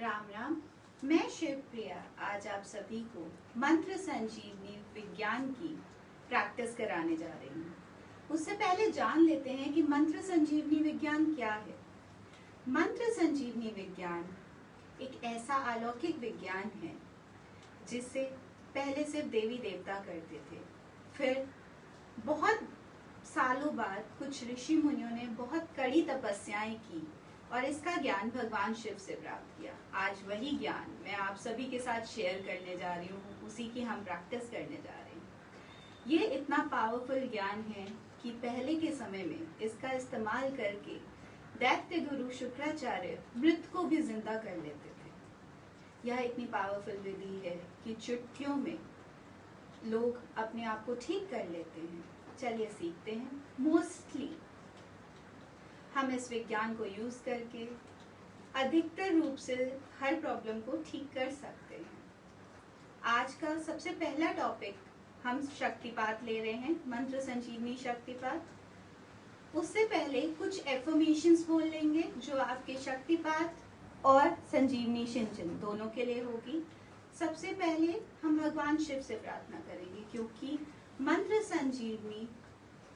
राम राम। मैं शिवप्रिया आज आप सभी को मंत्र संजीवनी विज्ञान की प्रैक्टिस कराने जा रही हूँ। उससे पहले जान लेते हैं कि मंत्र संजीवनी विज्ञान क्या है। मंत्र संजीवनी विज्ञान एक ऐसा अलौकिक विज्ञान है जिसे पहले सिर्फ देवी देवता करते थे। फिर बहुत सालों बाद कुछ ऋषि मुनियों ने बहुत कड़ी तपस्याएं की और इसका ज्ञान भगवान शिव से प्राप्त किया। आज वही ज्ञान मैं आप सभी के साथ शेयर करने जा रही हूँ, उसी की हम प्रैक्टिस करने जा रहे हैं। ये इतना पावरफुल ज्ञान है कि पहले के समय में इसका इस्तेमाल करके दैत्य गुरु शुक्राचार्य मृत को भी जिंदा कर लेते थे। यह इतनी पावरफुल विधि है कि चुटकियों में लोग अपने आप को ठीक कर लेते हैं। चलिए सीखते हैं। मोस्टली हम इस विज्ञान को यूज करके अधिकतर रूप से हर प्रॉब्लम को ठीक कर सकते हैं। आज का सबसे पहला टॉपिक हम शक्तिपात ले रहे हैं, मंत्र संजीवनी शक्तिपात। उससे पहले कुछ एफर्मेशंस बोल लेंगे जो आपके शक्तिपात और संजीवनी सिंचन दोनों के लिए होगी। सबसे पहले हम भगवान शिव से प्रार्थना करेंगे क्योंकि मंत्र संजीवनी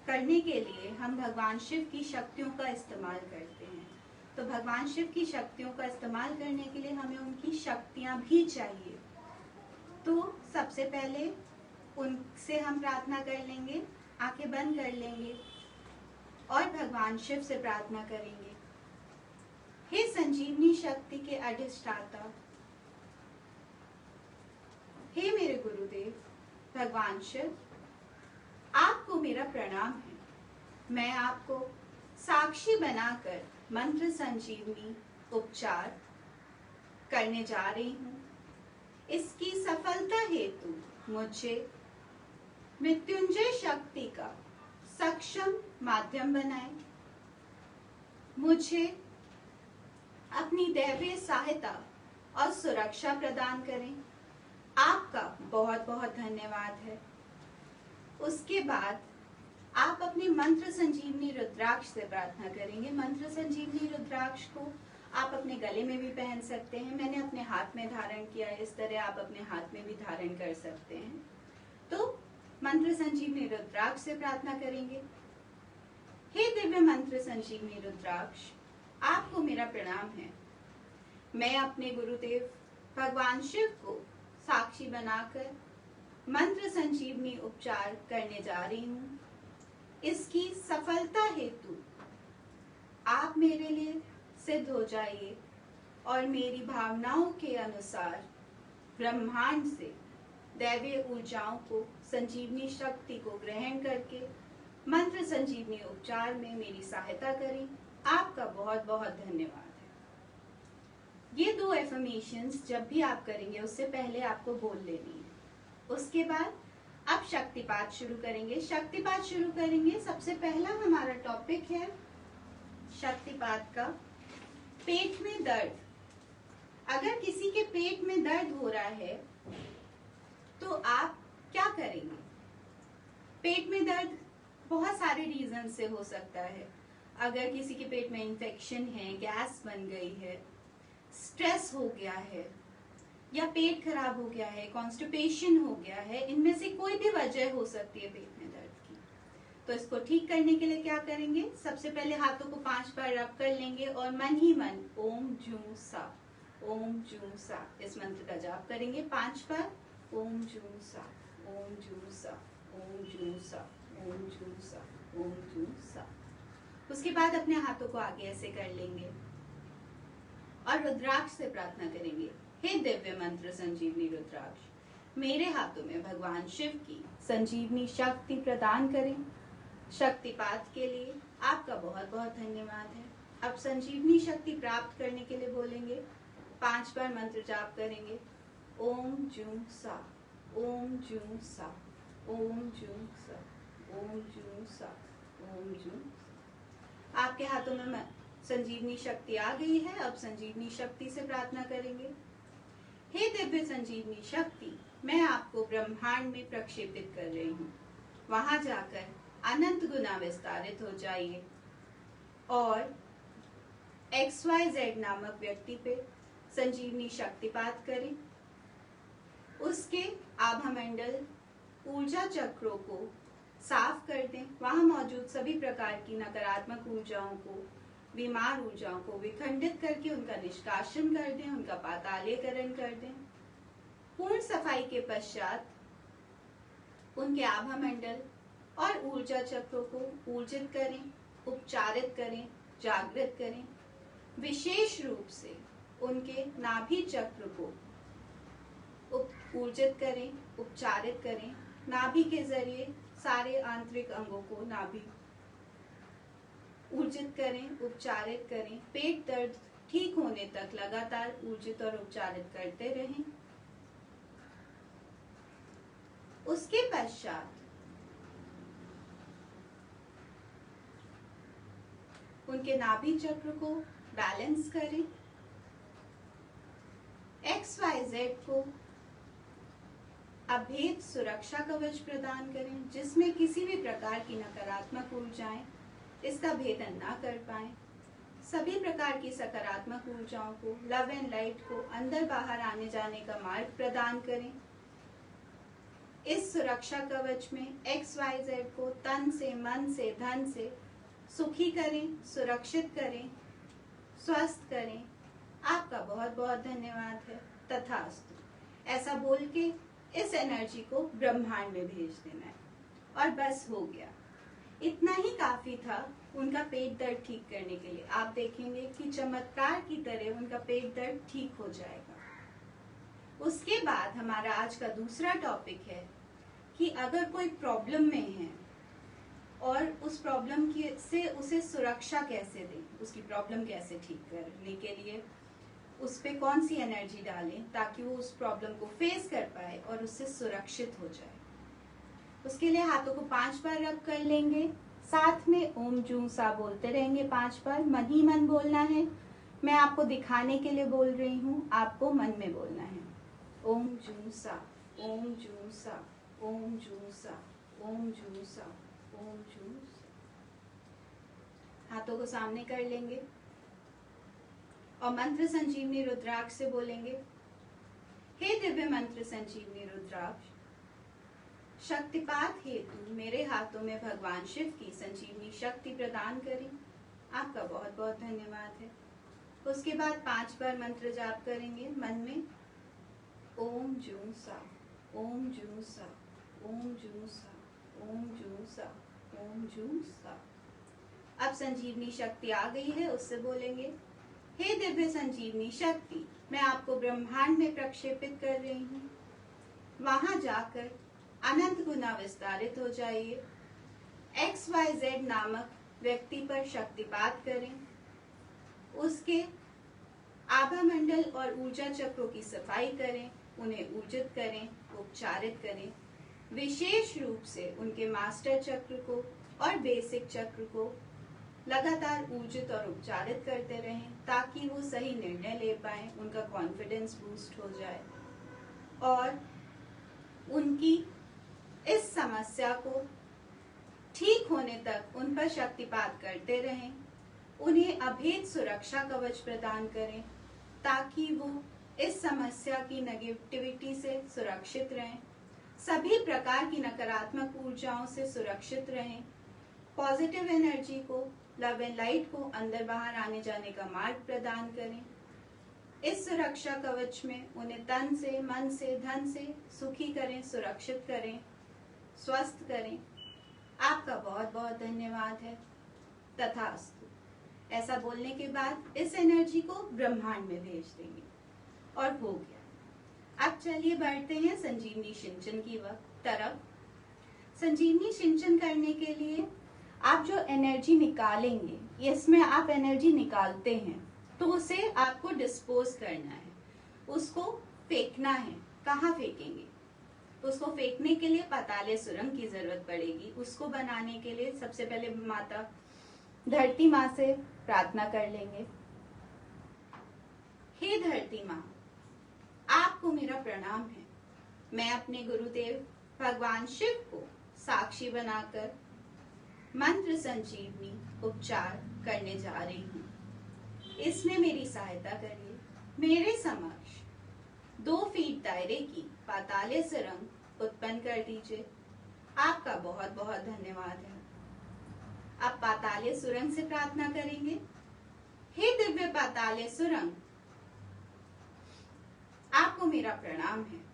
करने के लिए हम भगवान शिव की शक्तियों का इस्तेमाल करते हैं। तो भगवान शिव की शक्तियों का इस्तेमाल करने के लिए हमें उनकी शक्तियां भी चाहिए। तो सबसे पहले उनसे हम प्रार्थना कर लेंगे, आंखें बंद कर लेंगे और भगवान शिव से प्रार्थना करेंगे। हे संजीवनी शक्ति के अधिष्ठाता, हे मेरे गुरुदेव भगवान शिव, आपको मेरा प्रणाम है। मैं आपको साक्षी बनाकर मंत्र संजीवनी उपचार करने जा रही हूँ। इसकी सफलता हेतु मुझे मृत्युंजय शक्ति का सक्षम माध्यम बनाएं। मुझे अपनी दैवीय सहायता और सुरक्षा प्रदान करें। आपका बहुत बहुत धन्यवाद है। उसके बाद आप अपने मंत्र संजीवनी रुद्राक्ष से प्रार्थना करेंगे। मंत्र संजीवनी रुद्राक्ष को आप अपने गले में भी पहन सकते हैं। मैंने अपने हाथ में धारण किया है, इस तरह आप अपने हाथ में भी धारण कर सकते हैं। तो मंत्र संजीवनी रुद्राक्ष से प्रार्थना करेंगे। हे दिव्य मंत्र संजीवनी रुद्राक्ष, आपको मेरा प्रणाम है। मैं अपने गुरुदेव भगवान शिव को साक्षी बनाकर मंत्र संजीवनी उपचार करने जा रही हूँ। इसकी सफलता हेतु आप मेरे लिए सिद्ध हो जाइए और मेरी भावनाओं के अनुसार ब्रह्मांड से दैवीय ऊर्जाओं को, संजीवनी शक्ति को ग्रहण करके मंत्र संजीवनी उपचार में मेरी सहायता करें। आपका बहुत बहुत धन्यवाद है। ये दो एफर्मेशंस जब भी आप करेंगे उससे पहले आपको बोल लेनी है। उसके बाद अब शक्तिपात शुरू करेंगे। शक्तिपात शुरू करेंगे। सबसे पहला हमारा टॉपिक है शक्तिपात का पेट में दर्द। अगर किसी के पेट में दर्द हो रहा है तो आप क्या करेंगे? पेट में दर्द बहुत सारे रीजन से हो सकता है। अगर किसी के पेट में इन्फेक्शन है, गैस बन गई है, स्ट्रेस हो गया है या पेट खराब हो गया है, कॉन्स्टिपेशन हो गया है, इनमें से कोई भी वजह हो सकती है पेट में दर्द की। तो इसको ठीक करने के लिए क्या करेंगे? सबसे पहले हाथों को 5 बार रब कर लेंगे और मन ही मन ओम जूं सा, ओम जूं सा इस मंत्र का जाप करेंगे 5 बार। ओम जूं सा, ओम जूं सा, ओम जूं सा, ओम जूं सा, ओम जूं सा। उसके बाद अपने हाथों को आगे ऐसे कर लेंगे और रुद्राक्ष से प्रार्थना करेंगे। हे दिव्य मंत्र संजीवनी रुद्राक्ष, मेरे हाथों में भगवान शिव की संजीवनी शक्ति प्रदान करें। शक्तिपात के लिए आपका बहुत बहुत धन्यवाद है। अब संजीवनी शक्ति प्राप्त करने के लिए बोलेंगे 5 बार मंत्र जाप करेंगे। ओम जूं सा, ओम जूं सा, ओम जूं सा, ओम जूं सा, ओम जूं सा। आपके हाथों में संजीवनी शक्ति आ गई है। अब संजीवनी शक्ति से प्रार्थना करेंगे। हे दिव्य संजीवनी शक्ति, मैं आपको ब्रह्मांड में प्रक्षेपित कर रही हूँ। वहां जाकर अनंत गुना विस्तारित हो जाइए और XYZ नामक व्यक्ति पे संजीवनी शक्तिपात करें। उसके आभा मंडल ऊर्जा चक्रों को साफ कर दें। वहां मौजूद सभी प्रकार की नकारात्मक ऊर्जाओं को, बीमार ऊर्जाओं को विखंडित करके उनका निष्कासन कर दें, उनका पातालीकरण कर दें। पूर्ण सफाई के पश्चात उनके आभा मंडल और ऊर्जा चक्रों को ऊर्जित करें, उपचारित करें, जागृत करें। विशेष रूप से उनके नाभि चक्र को ऊर्जित करें, उपचारित करें। नाभि के जरिए सारे आंतरिक अंगों को नाभि ऊर्जित करें, उपचारित करें। पेट दर्द ठीक होने तक लगातार ऊर्जित और उपचारित करते रहें। उसके पश्चात उनके नाभि चक्र को बैलेंस करें। XYZ को अभेद सुरक्षा कवच प्रदान करें, जिसमें किसी भी प्रकार की नकारात्मक ऊर्जाएं इसका भेदन ना कर पाए। सभी प्रकार की सकारात्मक ऊर्जाओं को, लव एंड लाइट को अंदर बाहर आने जाने का मार्ग प्रदान करें। इस सुरक्षा कवच में XYZ को तन से, मन से, धन से सुखी करें, सुरक्षित करें, स्वस्थ करें। आपका बहुत बहुत धन्यवाद है। तथास्तु। ऐसा बोल के इस एनर्जी को ब्रह्मांड में भेज देना है और बस हो गया। इतना ही काफी था उनका पेट दर्द ठीक करने के लिए। आप देखेंगे कि चमत्कार की तरह उनका पेट दर्द ठीक हो जाएगा। उसके बाद हमारा आज का दूसरा टॉपिक है कि अगर कोई प्रॉब्लम में है और उस प्रॉब्लम की से उसे सुरक्षा कैसे दें, उसकी प्रॉब्लम कैसे ठीक करने के लिए उस पे कौन सी एनर्जी डालें ताकि वो उस प्रॉब्लम को फेस कर पाए और उससे सुरक्षित हो जाए। उसके लिए हाथों को 5 बार रब कर लेंगे। साथ में ओम जूं सा बोलते रहेंगे 5 बार। मन ही मन बोलना है। मैं आपको दिखाने के लिए बोल रही हूँ, आपको मन में बोलना है। ओम जूं सा, ओम जूं सा, ओम जूं सा, ओम जूं सा, ओम जूं सा। हाथों को सामने कर लेंगे और मंत्र संजीवनी रुद्राक्ष से बोलेंगे, हे दिव्य मंत्र संजीवनी रुद्राक्ष, शक्तिपात हेतु मेरे हाथों में भगवान शिव की संजीवनी शक्ति प्रदान करें। आपका बहुत बहुत धन्यवाद है। उसके बाद 5 बार मंत्र जाप करेंगे मन में। ओम जूं सा, ओम जूं सा, ओम जूं सा, ओम जूं सा, ओम जूं सा। अब संजीवनी शक्ति आ गई है, उससे बोलेंगे, हे दिव्य संजीवनी शक्ति, मैं आपको ब्रह्मांड में प्रक्षेपित कर रही हूँ। वहां जाकर अनंत गुना विस्तारित हो जाइए। XYZ नामक व्यक्ति पर शक्तिपात करें। उसके आभा मंडल और ऊर्जा चक्रों की सफाई करें, उन्हें ऊर्जित करें, उपचारित करें। विशेष रूप से उनके मास्टर चक्र को और बेसिक चक्र को लगातार ऊर्जित और उपचारित करते रहें ताकि वो सही निर्णय ले पाए, उनका कॉन्फिडेंस बूस्ट हो जाए और उनकी इस समस्या को ठीक होने तक उन पर शक्तिपात करते रहें। उन्हें अभेद सुरक्षा कवच प्रदान करें ताकि वो इस समस्या की नेगेटिविटी से सुरक्षित रहें, सभी प्रकार की नकारात्मक ऊर्जाओं से सुरक्षित रहें, पॉजिटिव एनर्जी को, लव एंड लाइट को अंदर बाहर आने जाने का मार्ग प्रदान करें। इस सुरक्षा कवच में उन्हें तन से, मन से, धन से सुखी करें, सुरक्षित करें, स्वस्थ करें। आपका बहुत बहुत धन्यवाद है। तथास्तु। ऐसा बोलने के बाद इस एनर्जी को ब्रह्मांड में भेज देंगे और हो गया। अब चलिए बढ़ते हैं संजीवनी सिंचन की तरफ। संजीवनी सिंचन करने के लिए आप जो एनर्जी निकालेंगे, इसमें आप एनर्जी निकालते हैं तो उसे आपको डिस्पोज करना है, उसको फेंकना है। कहाँ फेंकेंगे? उसको फेंकने के लिए पाताले सुरंग की जरूरत पड़ेगी। उसको बनाने के लिए सबसे पहले माता धरती माँ से प्रार्थना कर लेंगे। हे धरती माँ, आपको मेरा प्रणाम है। मैं अपने गुरुदेव भगवान शिव को साक्षी बनाकर मंत्र संजीवनी उपचार करने जा रही हूँ। इसमें मेरी सहायता करिए। मेरे समक्ष 2 फीट दायरे की पातालीय सुरंग उत्पन्न कर दीजिए। आपका बहुत बहुत धन्यवाद है। अब पातालीय सुरंग से प्रार्थना करेंगे। हे दिव्य पातालीय सुरंग, आपको मेरा प्रणाम है।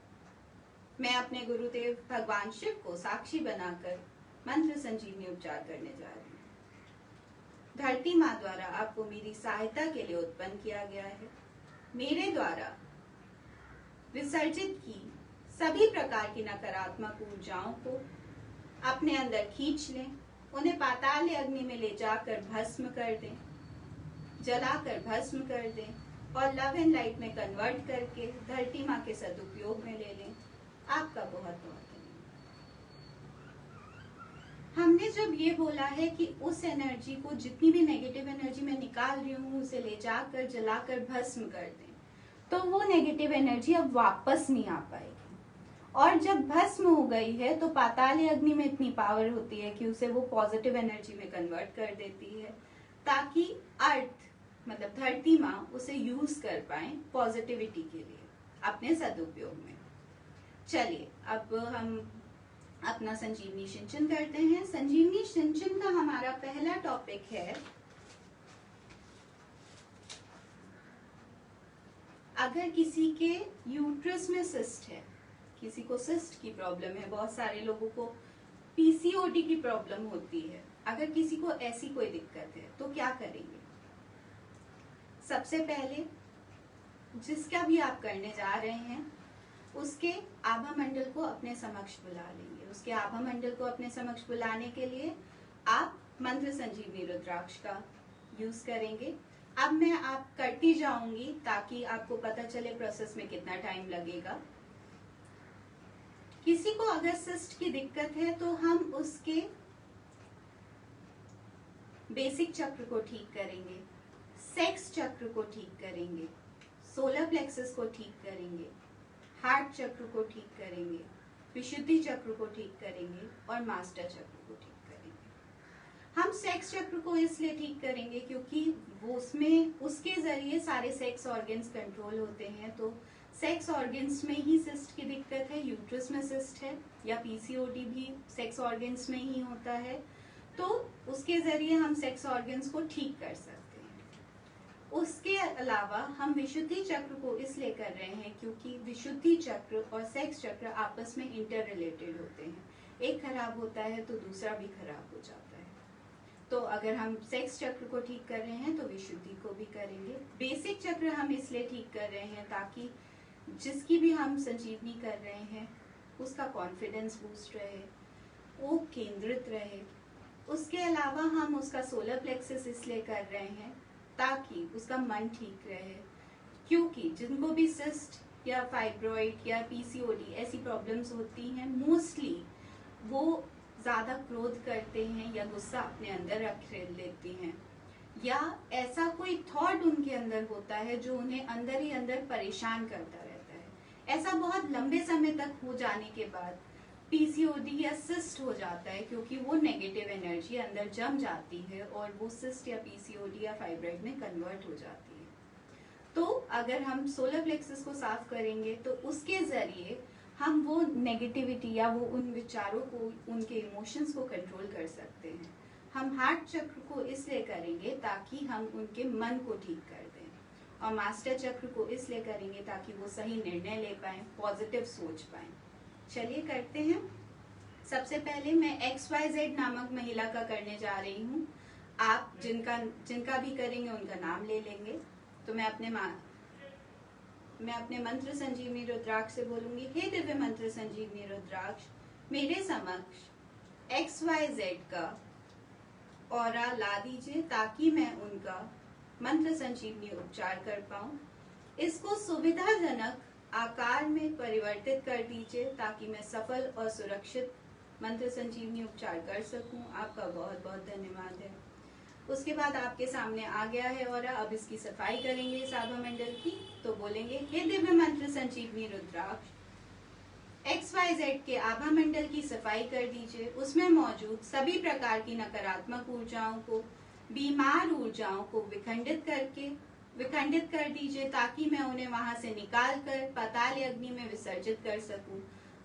मैं अपने गुरुदेव भगवान शिव को साक्षी बनाकर मंत्र संजीवनी उपचार करने जा रही हूँ। धरती माँ द्वारा आपको मेरी सहायता के लिए उत्पन्न किया गया है। मेरे द्वारा विसर्जित की सभी प्रकार की नकारात्मक ऊर्जाओं को अपने अंदर खींच लें, उन्हें पाताल अग्नि में ले जाकर भस्म कर दें, जलाकर भस्म कर दें और लव एंड लाइट में कन्वर्ट करके धरती माँ के सदुपयोग में ले लें। आपका बहुत बहुत हमने जब ये बोला है कि उस एनर्जी को, जितनी भी नेगेटिव एनर्जी मैं निकाल रही हूँ, उसे ले जाकर जलाकर भस्म कर दें, तो वो नेगेटिव एनर्जी अब वापस नहीं आ पाएगी। और जब भस्म हो गई है तो पाताल अग्नि में इतनी पावर होती है कि उसे वो पॉजिटिव एनर्जी में कन्वर्ट कर देती है, ताकि अर्थ मतलब धरती माँ उसे यूज कर पाए पॉजिटिविटी के लिए अपने सदुपयोग में। चलिए अब हम अपना संजीवनी सिंचन करते हैं। संजीवनी सिंचन का हमारा पहला टॉपिक है, अगर किसी के यूट्रस में सिस्ट है, किसी को सिस्ट की प्रॉब्लम है, बहुत सारे लोगों को पीसीओडी की प्रॉब्लम होती है, अगर किसी को ऐसी कोई दिक्कत है तो क्या करेंगे? सबसे पहले जिसका भी आप करने जा रहे हैं उसके आभा मंडल को अपने समक्ष बुला लेंगे। उसके आभा मंडल को अपने समक्ष बुलाने के लिए आप मंत्र संजीवनी रुद्राक्ष का यूज करेंगे। अब मैं आप करती जाऊंगी ताकि आपको पता चले प्रोसेस में कितना टाइम लगेगा। किसी को अगर सिस्ट की दिक्कत है तो हम उसके बेसिक चक्र को ठीक करेंगे, सेक्स चक्र को ठीक करेंगे, सोलर प्लेक्सस को ठीक करेंगे, हार्ट चक्र को ठीक करेंगे, विशुद्धि चक्र को ठीक करेंगे और मास्टर चक्र को ठीक करेंगे। हम सेक्स चक्र को इसलिए ठीक करेंगे क्योंकि वो उसमें उसके जरिए सारे सेक्स ऑर्गन्स कंट्रोल होते हैं। तो सेक्स ऑर्गन्स में ही सिस्ट की दिक्कत है, यूट्रस में सिस्ट है या पीसीओडी भी सेक्स ऑर्गन्स में ही होता है, तो उसके जरिए हम सेक्स ऑर्गन्स को ठीक कर सकते हैं। उसके अलावा हम विशुद्धि चक्र को इसलिए कर रहे हैं क्योंकि विशुद्धि चक्र और सेक्स चक्र आपस में इंटर रिलेटेड होते हैं। एक खराब होता है तो दूसरा भी खराब हो जाता है। तो अगर हम सेक्स चक्र को ठीक कर रहे हैं तो विशुद्धि को भी करेंगे। बेसिक चक्र हम इसलिए ठीक कर रहे हैं ताकि जिसकी भी हम संजीवनी कर रहे हैं उसका कॉन्फिडेंस बूस्ट रहे, वो केंद्रित रहे। उसके अलावा हम उसका सोलर प्लेक्सस इसलिए कर रहे हैं ताकि उसका मन ठीक रहे, क्योंकि जिनको भी सिस्ट या फाइब्रॉइड या पीसीओडी ऐसी प्रॉब्लम्स होती हैं, मोस्टली वो ज्यादा क्रोध करते हैं या गुस्सा अपने अंदर रख लेते हैं, या ऐसा कोई थॉट उनके अंदर होता है जो उन्हें अंदर ही अंदर परेशान करता रहता है। ऐसा बहुत लंबे समय तक हो जाने के बाद पीसीओडी या सिस्ट हो जाता है, क्योंकि वो नेगेटिव एनर्जी अंदर जम जाती है और वो सिस्ट या पीसीओडी या फाइब्रॉइड में कन्वर्ट हो जाती है। तो अगर हम सोलर प्लेक्सस को साफ करेंगे तो उसके जरिए हम वो नेगेटिविटी या वो उन विचारों को, उनके इमोशंस को कंट्रोल कर सकते हैं। हम हार्ट चक्र को इसलिए करेंगे ताकि हम उनके मन को ठीक कर दें, और मास्टर चक्र को इसलिए करेंगे ताकि वो सही निर्णय ले पाए, पॉजिटिव सोच पाए। चलिए करते हैं। सबसे पहले मैं XYZ नामक महिला का करने जा रही हूँ। आप जिनका भी करेंगे उनका नाम ले लेंगे। तो मैं अपने मंत्र संजीवनी रुद्राक्ष से बोलूंगी, हे दिव्य मंत्र संजीवनी रुद्राक्ष, मेरे समक्ष XYZ का ऑरा ला दीजिए ताकि मैं उनका मंत्र संजीवनी उपचार कर पाऊं। इसको सुविधाजनक आकार में परिवर्तित कर दीजिए ताकि मैं सफल और सुरक्षित मंत्र संजीवनी उपचार कर सकूं। आपका बहुत बहुत धन्यवाद है। उसके बाद आपके सामने आ गया है और अब इसकी सफाई करेंगे इस आभा मंडल की। तो बोलेंगे, हे दिव्य मंत्र संजीवनी रुद्राक्ष, XYZ के आभा मंडल की सफाई कर दीजिए। उसमें मौजूद सभी प्रकार की नकारात्मक ऊर्जाओं को, बीमार ऊर्जाओं को विखंडित करके विखंडित कर दीजिए ताकि मैं उन्हें वहां से निकाल कर पाताल अग्नि में विसर्जित कर सकूं।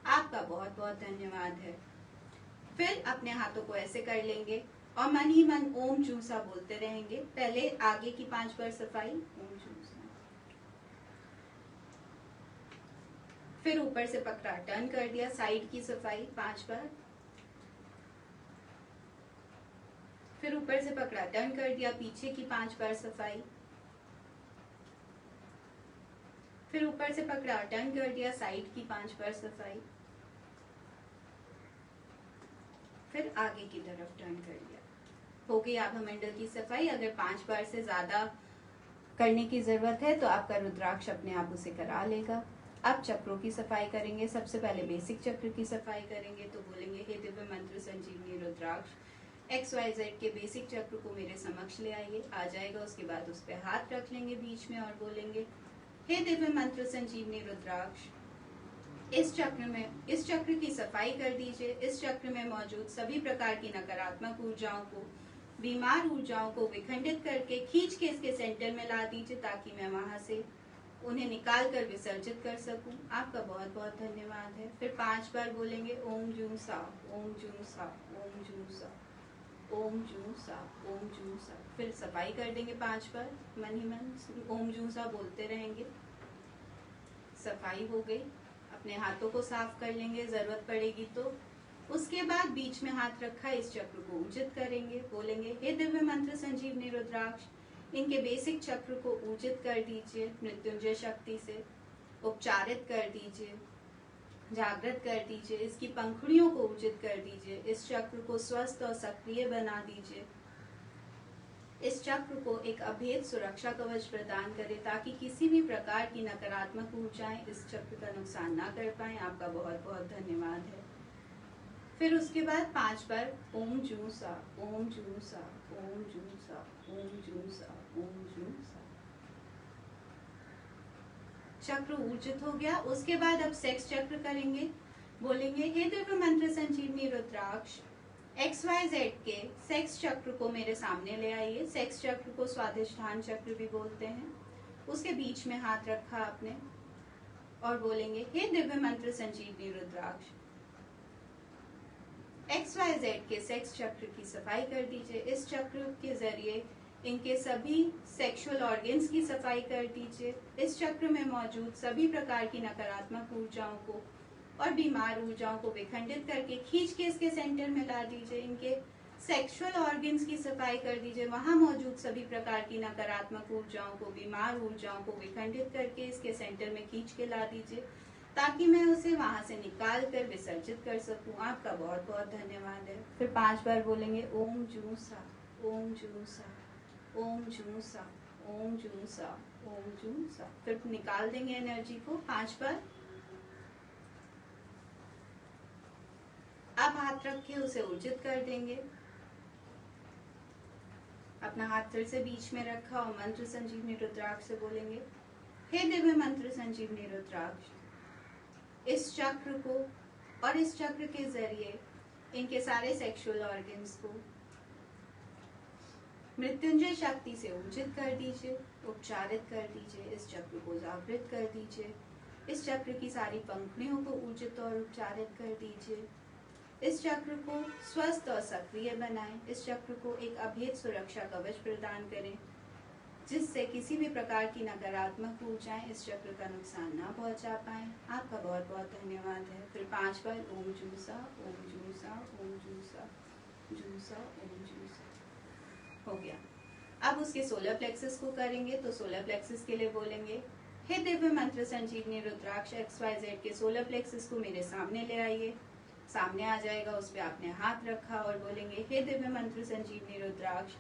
आपका बहुत बहुत धन्यवाद है। फिर अपने हाथों को ऐसे कर लेंगे और मन ही मन ओम जूसा बोलते रहेंगे। पहले आगे की 5 बार सफाई, ओम जूसा। फिर ऊपर से पकड़ा टर्न कर दिया, साइड की सफाई 5 बार। फिर ऊपर से पकड़ा टर्न कर दिया, पीछे की 5 बार सफाई। फिर ऊपर से पकड़ा टर्न कर दिया, साइड की 5 बार सफाई। फिर आगे की तरफ टर्न कर दिया। हो गई आभामंडल की सफाई। अगर 5 बार से ज्यादा करने की जरूरत है तो आपका रुद्राक्ष अपने आप उसे करा लेगा। अब चक्रों की सफाई करेंगे। सबसे पहले बेसिक चक्र की सफाई करेंगे। तो बोलेंगे, हे दिव्य मंत्र संजीवनी रुद्राक्ष XYZ के बेसिक चक्र को मेरे समक्ष ले आइए। आ जाएगा। उसके बाद उस पर हाथ रख लेंगे बीच में और बोलेंगे, हे दिव्य मंत्र संजीवनी रुद्राक्ष, इस चक्र की सफाई कर दीजिए। इस चक्र में मौजूद सभी प्रकार की नकारात्मक ऊर्जाओं को, बीमार ऊर्जाओं को विखंडित करके खींच के इसके सेंटर में ला दीजिए ताकि मैं वहां से उन्हें निकाल कर विसर्जित कर सकूं। आपका बहुत बहुत धन्यवाद है। फिर 5 बार बोलेंगे, ओम जूं सा, ओम जूं सा, ओम जूं सा, ओम जूं सा, ओम जूं सा। फिर सफाई कर देंगे 5 बार, मन ही मन ओम जूं सा बोलते रहेंगे। सफाई हो गई। अपने हाथों को साफ कर लेंगे जरूरत पड़ेगी तो। उसके बाद बीच में हाथ रखा इस चक्र को ऊर्जित करेंगे। बोलेंगे, हे दिव्य मंत्र संजीवनी रुद्राक्ष, इनके बेसिक चक्र को ऊर्जित कर दीजिए। मृत्युंजय शक्ति से उपचारित कर दीजिए, जागृत कर दीजिए। इसकी पंखुड़ियों को ऊर्जित कर दीजिए। इस चक्र को स्वस्थ और सक्रिय बना दीजिए। इस चक्र को एक अभेद सुरक्षा कवच प्रदान करें ताकि किसी भी प्रकार की नकारात्मक ऊर्जाएं इस चक्र का नुकसान ना कर पाए। आपका बहुत बहुत धन्यवाद है। फिर उसके बाद 5 बार ओम जूं सा, ओम जूं सा, ओम जूं सा, ओम जूं सा, ओम जूं सा। चक्र ऊर्जित हो गया। उसके बाद अब सेक्स चक्र करेंगे। बोलेंगे, हे दिव्य मंत्र संजीवनी रुद्राक्ष, XYZ के सेक्स चक्र को मेरे सामने ले आइए। सेक्स चक्र को स्वाधिष्ठान चक्र भी बोलते हैं। उसके बीच में हाथ रखा आपने और बोलेंगे, हे दिव्य मंत्र संजीवनी रुद्राक्ष, XYZ के सेक्स चक्र की सफाई कर दीजिए। इस चक्र के जरिए इनके सभी सेक्सुअल ऑर्गन्स की सफाई कर दीजिए। इस चक्र में मौजूद सभी प्रकार की नकारात्मक ऊर्जाओं को और बीमार ऊर्जाओं को विखंडित करके खींच के इसके सेंटर में ला दीजिए। इनके सेक्सुअल ऑर्गन्स की सफाई कर दीजिए। वहां मौजूद सभी प्रकार की नकारात्मक ऊर्जाओं को, बीमार ऊर्जाओं को विखंडित करके इसके सेंटर में खींच के ला दीजिए ताकि मैं उसे वहां से निकाल कर विसर्जित कर सकूं। आपका बहुत बहुत धन्यवाद है। फिर 5 बार बोलेंगे, ओम जूं सा, ओम जूं सा, ओम जूं सा, ओम जूं सा, ओम जूं सा। फिर निकाल देंगे एनर्जी को 5 बार। अब हाथ रख के उसे ऊर्जित कर देंगे। अपना हाथ फिर से बीच में रखा और मंत्र संजीवनी रुद्राक्ष से बोलेंगे, हे दिव्य मंत्र संजीवनी रुद्राक्ष, इस चक्र को और इस चक्र के जरिए इनके सारे सेक्सुअल ऑर्गन्स को मृत्युंजय शक्ति से ऊर्जित कर दीजिए, उपचारित कर दीजिए। इस चक्र को जागृत कर दीजिए। इस चक्र की सारी पंखुड़ियों को ऊर्जित और उपचारित कर दीजिए। इस चक्र को स्वस्थ और सक्रिय बनाएं। इस चक्र को एक अभेद सुरक्षा कवच प्रदान करें जिससे किसी भी प्रकार की नकारात्मक ऊर्जाएं इस चक्र का नुकसान ना पहुंचा पाए। आपका बहुत बहुत धन्यवाद है। फिर 5 बार ओम जूसा, ओम जूसा, ओम जूसा, जूसा, ओम जूसा। हो गया। अब उसके सोलर प्लेक्सस को करेंगे। तो सोलर प्लेक्सस के लिए बोलेंगे, हे दिव्य मंत्र संजीवनी रुद्राक्ष, XYZ के सोलर प्लेक्सस को मेरे सामने ले आइए। सामने आ जाएगा। उस पर आपने हाथ रखा और बोलेंगे, हे दिव्य मंत्र संजीवनी रुद्राक्ष,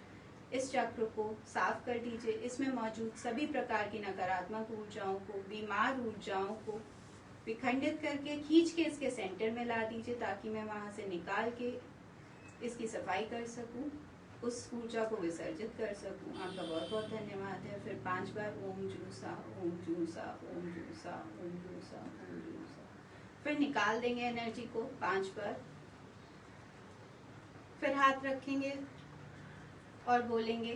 इस चक्र को साफ कर दीजिए। इसमें मौजूद सभी प्रकार की नकारात्मक ऊर्जाओं को, बीमार ऊर्जाओं को विखंडित करके खींच के इसके सेंटर में ला दीजिए ताकि मैं वहां से निकाल के इसकी सफाई कर सकूं, उस ऊर्जा को विसर्जित कर सकूं। आपका बहुत बहुत धन्यवाद है। फिर 5 बार ओम जूसा, ओम जूसा, ओम जूसा, ओम जूसा, ओम जूसा। फिर निकाल देंगे एनर्जी को 5 बार। फिर हाथ रखेंगे और बोलेंगे,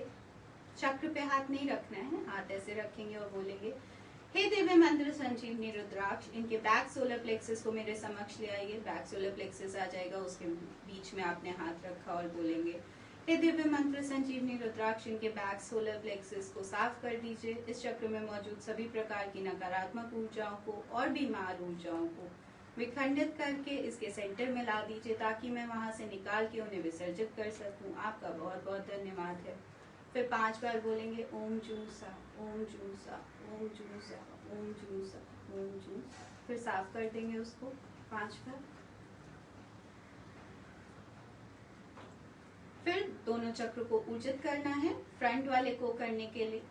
चक्र पे हाथ नहीं रखना है, हाथ ऐसे रखेंगे और बोलेंगे हे दिव्य मंत्र संजीवनी रुद्राक्ष, इनके बैक सोलर प्लेक्सस को मेरे समक्ष ले आइए। बैक सोलर प्लेक्सस आ जाएगा, उसके बीच में आपने हाथ रखा और बोलेंगे हे दिव्य मंत्र संजीवनी रुद्राक्ष, इनके बैक सोलर प्लेक्सस को साफ कर दीजिए। इस चक्र में मौजूद सभी प्रकार की नकारात्मक ऊर्जाओं को और बीमार ऊर्जाओं को विखंडित करके इसके सेंटर में ला दीजिए, ताकि मैं वहां से निकाल के उन्हें विसर्जित कर सकूं। आपका बहुत बहुत धन्यवाद है। फिर 5 बार बोलेंगे ओम जूं सा, ओम जूं सा, ओम जूं सा, ओम जूं सा, ओम जूं सा। फिर साफ कर देंगे उसको 5 बार। फिर दोनों चक्र को ऊर्जित करना है। फ्रंट वाले को करने के लिए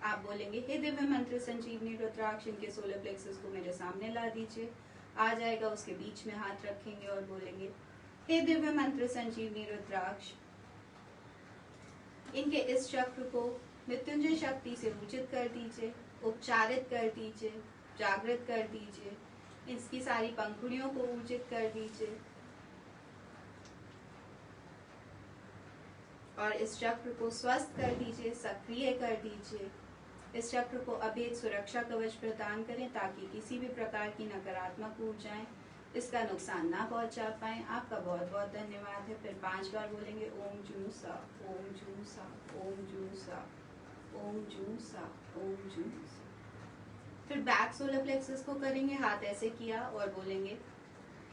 आप बोलेंगे हे दिव्य मंत्र संजीवनी रुद्राक्ष, इनके सोलर प्लेक्सस को मेरे सामने ला दीजिए। आ जाएगा, उसके बीच में हाथ रखेंगे और बोलेंगे हे दिव्य मंत्र संजीवनी रुद्राक्ष, इनके इस चक्र को मृत्युंजय शक्ति से ऊर्जित कर दीजिए, उपचारित कर दीजिए, जागृत कर दीजिए। इसकी सारी पंखुड़ियों को ऊर्जित कर दीजिए और इस चक्र को स्वस्थ कर दीजिए, सक्रिय कर दीजिए। इस चक्र को अभेद सुरक्षा कवच प्रदान करें, ताकि किसी भी प्रकार की नकारात्मक ऊर्जाएं इसका नुकसान ना पहुंचा पाए। आपका बहुत बहुत धन्यवाद है। फिर 5 बार बोलेंगे ओम जूं सा, ओम जूं सा, ओम जूं सा, ओम जूं सा, ओम जूं सा। फिर बैक सोलर प्लेक्सस को करेंगे, हाथ ऐसे किया और बोलेंगे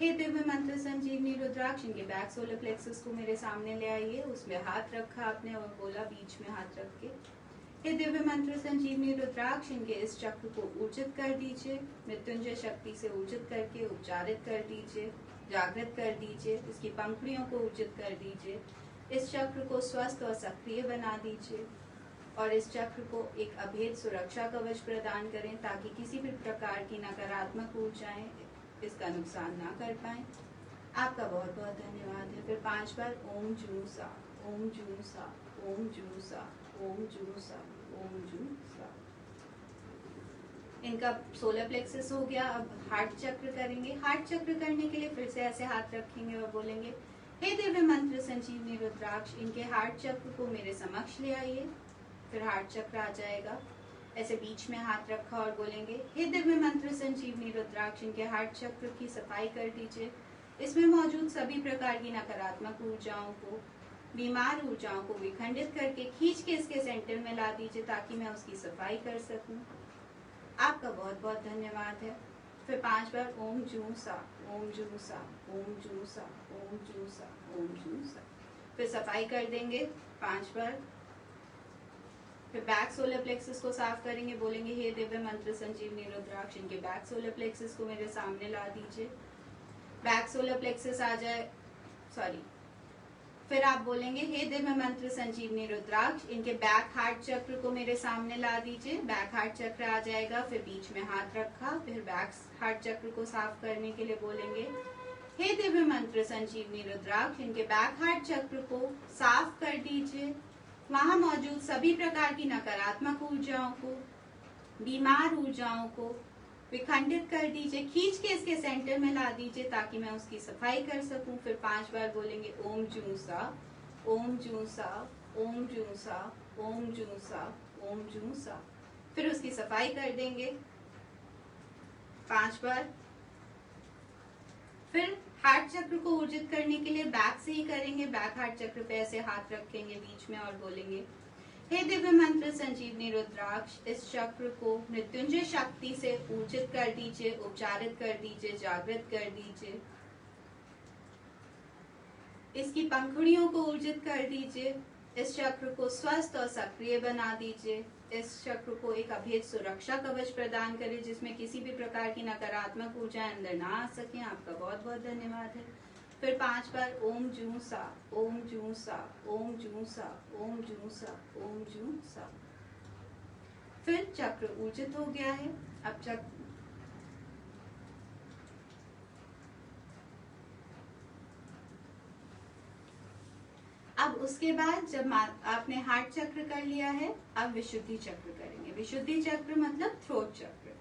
हे दिव्य मंत्र संजीवनी रुद्राक्ष, इनके बैक सोलर प्लेक्सस को मेरे सामने ले आइए। उसमें हाथ रखा आपने और बोला बीच में हाथ रख के हे दिव्य मंत्र संजीवनी रुद्राक्ष, इनके इस चक्र को ऊर्जित कर दीजिए, मृत्युंजय शक्ति से ऊर्जित करके उपचारित कर दीजिए, जागृत कर दीजिए। इसकी पंखुड़ियों को ऊर्जित कर दीजिए। इस चक्र को स्वस्थ और सक्रिय बना दीजिए और इस चक्र को एक अभेद सुरक्षा कवच प्रदान करें, ताकि किसी भी प्रकार की नकारात्मक ऊर्जाएं इसका नुकसान ना कर पाए। आपका बहुत बहुत धन्यवाद है। फिर 5 बार ओम जूं सा, ओम जूं सा, ओम जूं सा, ओम जूं सा, ओम जूं सा। इनका सोलर प्लेक्सस हो गया। अब हार्ट चक्र करेंगे। हार्ट चक्र करने के लिए फिर से ऐसे हाथ रखेंगे और बोलेंगे हे दिव्य मंत्र संजीवनी रुद्राक्ष, इनके हार्ट चक्र को मेरे समक्ष ले आइए। फिर हार्ट चक्र आ जाएगा, ऐसे बीच में हाथ रखा और बोलेंगे हे दिव्य मंत्र संजीवनी रुद्राक्ष, इनके हार्ट चक्र की सफाई कर दीजिए। इसमें मौजूद सभी प्रकार की नकारात्मक ऊर्जाओं को, बीमार ऊर्जाओं को विखंडित करके खींच के इसके सेंटर में ला दीजिए, ताकि मैं उसकी सफाई कर सकूं। आपका बहुत बहुत धन्यवाद है। फिर 5 बार ओम जूं सा, ओम जूं सा, ओम जूं सा, ओम जूं सा, ओम जूं सा। फिर सफाई कर देंगे 5 बार। फिर बैक सोलर प्लेक्सस को साफ करेंगे, बोलेंगे हे दिव्य मंत्र संजीवनी रुद्राक्ष, इनके बैक सोलर प्लेक्सस को मेरे सामने ला दीजिए। बैक सोलर प्लेक्सस आ जाए, सॉरी, फिर आप बोलेंगे हे दिव्य मंत्र संजीवनी रुद्राक्ष, इनके बैक हार्ट चक्र को मेरे सामने ला दीजिए। बैक हार्ट चक्र आ जाएगा, फिर बीच में हाथ रखा। फिर बैक हार्ट चक्र को साफ करने के लिए बोलेंगे हे दिव्य मंत्र संजीवनी रुद्राक्ष, इनके बैक हार्ट चक्र को साफ कर दीजिए। वहां मौजूद सभी प्रकार की नकारात्मक ऊर्जाओं को, बीमार ऊर्जाओं को विखंडित कर दीजिए, खींच के इसके सेंटर में ला दीजिए, ताकि मैं उसकी सफाई कर सकूं। फिर 5 बार बोलेंगे ओम जूं सा, ओम जूं सा, ओम जूं सा, ओम जूं सा, ओम जूं सा। फिर उसकी सफाई कर देंगे 5 बार। फिर हार्ट चक्र को ऊर्जित करने के लिए बैक से ही करेंगे। बैक हार्ट चक्र पे ऐसे हाथ रखेंगे बीच में और बोलेंगे हे दिव्य मंत्र संजीवनी रुद्राक्ष, इस चक्र को मृत्युंजय शक्ति से ऊर्जित कर दीजिए, उपचारित कर दीजिए, जागृत कर दीजिए। इसकी पंखुड़ियों को ऊर्जित कर दीजिए। इस चक्र को स्वस्थ और सक्रिय बना दीजिए। इस चक्र को एक अभेद सुरक्षा कवच प्रदान करें, जिसमें किसी भी प्रकार की नकारात्मक ऊर्जाएं अंदर ना आ सके। आपका बहुत बहुत धन्यवाद है। फिर 5 बार ओम जूं सा, ओम जूं सा, ओम जूं सा, ओम जूं सा, ओम जूं सा। फिर चक्र ऊर्जित हो गया है। अब चक्र अब उसके बाद जब आपने हार्ट चक्र कर लिया है, अब विशुद्धि चक्र करेंगे। विशुद्धि चक्र मतलब थ्रोट चक्र।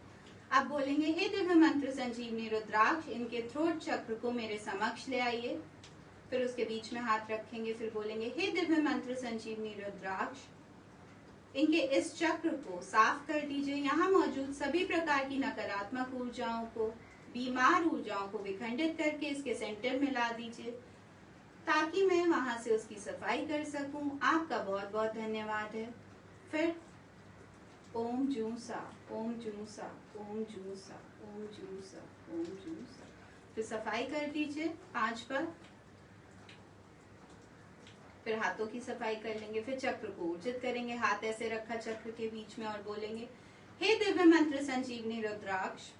आप बोलेंगे हे दिव्य मंत्र संजीवनी रुद्राक्ष, इनके थ्रोट चक्र को मेरे समक्ष ले आइए। फिर उसके बीच में हाथ रखेंगे। फिर बोलेंगे हे दिव्य मंत्र संजीवनी रुद्राक्ष, इनके इस चक्र को साफ कर दीजिए। यहाँ मौजूद सभी प्रकार की नकारात्मक ऊर्जाओं को, बीमार ऊर्जाओं को विखंडित करके इसके सेंटर में ला दीजिए ताकि मैं वहां से उसकी सफाई कर सकूं। आपका बहुत बहुत धन्यवाद है। फिर ओम जूं सा, ओम जूं सा, ओम जूं सा, ओम जूं सा, ओम जूं सा। फिर सफाई कर दीजिए 5 बार। फिर हाथों की सफाई कर लेंगे। फिर चक्र को ऊर्जित करेंगे, हाथ ऐसे रखा चक्र के बीच में और बोलेंगे, हे दिव्य मंत्र संजीवनी रुद्राक्ष,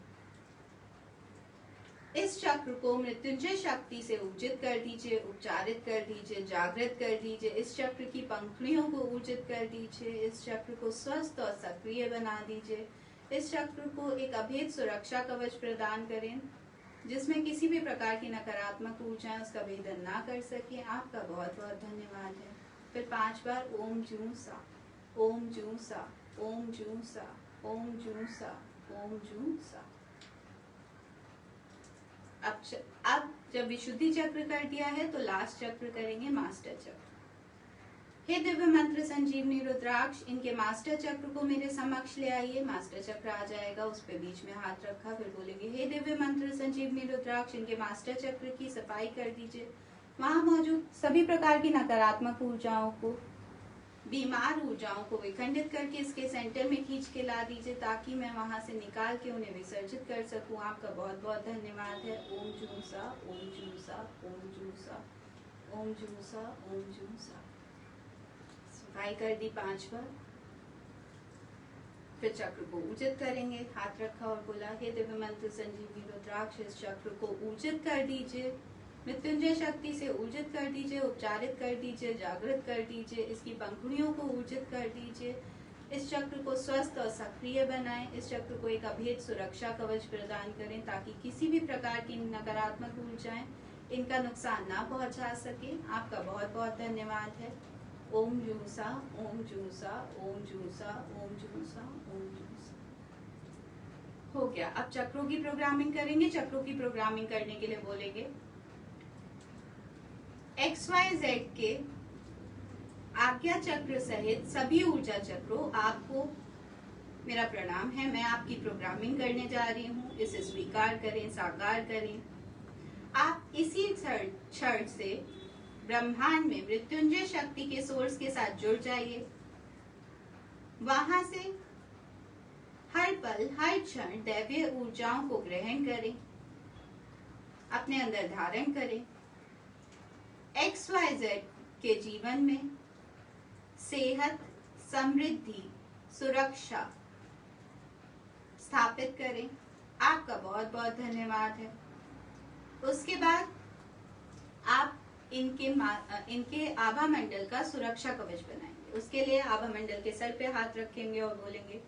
इस चक्र को मृत्युंजय शक्ति से ऊर्जित कर दीजिए, उपचारित कर दीजिए, जागृत कर दीजिए। इस चक्र की पंखुड़ियों को ऊर्जित कर दीजिए। इस चक्र को स्वस्थ और सक्रिय बना दीजिए। इस चक्र को एक अभेद सुरक्षा कवच प्रदान करें जिसमें किसी भी प्रकार की नकारात्मक ऊर्जाएं उसका भेदन ना कर सके। आपका बहुत बहुत धन्यवाद है। फिर 5 बार ओम जूं सा, ओम जूं सा, ओम जूं सा, ओम जूं सा, ओम जूं सा। अब जब विशुद्धि चक्र कर दिया है तो लास्ट चक्र करेंगे, मास्टर चक्र। हे दिव्य मंत्र संजीवनी रुद्राक्ष, इनके मास्टर चक्र को मेरे समक्ष ले आइए। मास्टर चक्र आ जाएगा, उस पे बीच में हाथ रखा। फिर बोलेंगे, हे दिव्य मंत्र संजीवनी रुद्राक्ष, इनके मास्टर चक्र की सफाई कर दीजिए। वहां मौजूद सभी प्रकार की नकारात्मक ऊर्जाओं को, बीमार ऊर्जाओं को विखंडित करके इसके सेंटर में खींच के ला दीजिए ताकि मैं वहां से निकाल के उन्हें विसर्जित कर सकूं। आपका बहुत बहुत धन्यवाद है। ओम जूं सा, ओम जूं सा, ओम जूं सा, ओम जूं सा, ओम जूं सा। सफाई कर दी 5 बार। फिर चक्र को ऊर्जित करेंगे, हाथ रखा और बोला, हे दिव्य मंत्र संजीवनी रुद्राक्ष, इस चक्र को ऊर्जित कर दीजिए, मृत्युंजय शक्ति से ऊर्जित कर दीजिए, उपचारित कर दीजिए, जागृत कर दीजिए। इसकी पंखुड़ियों को ऊर्जित कर दीजिए। इस चक्र को स्वस्थ और सक्रिय बनाएं। इस चक्र को एक अभेद सुरक्षा कवच प्रदान करें ताकि किसी भी प्रकार की नकारात्मक ऊर्जाएं इनका नुकसान ना पहुंचा सके। आपका बहुत बहुत धन्यवाद है। ओम जूं सा, ओम जूं सा, ओम जूं सा, ओम जूं सा, ओम जूं सा। हो गया। अब चक्रों की प्रोग्रामिंग करेंगे। चक्रों की प्रोग्रामिंग करने के लिए बोलेंगे, XYZ के आज्ञा चक्र सहित सभी ऊर्जा चक्रों, आपको मेरा प्रणाम है। मैं आपकी प्रोग्रामिंग करने जा रही हूँ। इसे स्वीकार करें, साकार करें। आप इसी क्षण से ब्रह्मांड में मृत्युंजय शक्ति के सोर्स के साथ जुड़ जाइए। वहां से हर पल, हर क्षण दैवीय ऊर्जाओं को ग्रहण करें, अपने अंदर धारण करें। XYZ के जीवन में सेहत, समृद्धि, सुरक्षा स्थापित करें। आपका बहुत बहुत धन्यवाद है। उसके बाद आप इनके आभा मंडल का सुरक्षा कवच बनाएंगे। उसके लिए आभा मंडल के सर पे हाथ रखेंगे और बोलेंगे,